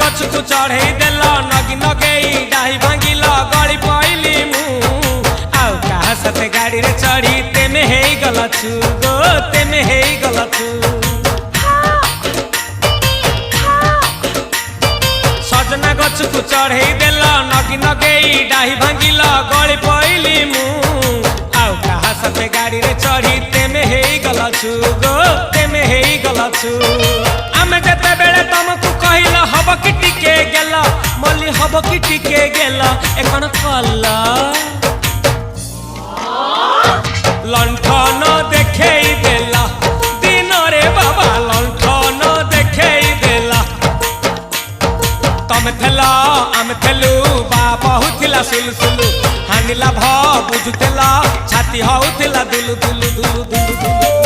गछ को चढ़े देल नगी नगेई डाही भांगिल गली पइली मु आउ कहा सते गाड़ी रे चढ़ी तेमे हेई गला छु गो तेमे हेई गला छु सजना गछ को चढ़े देल नगी नगेई डाही भांगिल गली पइली मु आउ कहा सते गाड़ी रे चढ़ी तेमे हेई गला छु गो तेमे हेई गला छु आमे जते बेले तुमको कहिल हब कि टिके गेल मल्ली हब कि टिके गेल एखन कल्ला लंठन देखेई देला दिन रे बाबा लंठन देखेई देला तमे थेला आमे थेलु बाबा हुथिला सुलसुलु हानिला भ बुझुतेला छाती हउथिला दुलु दुलु दुलु दुलु दुलु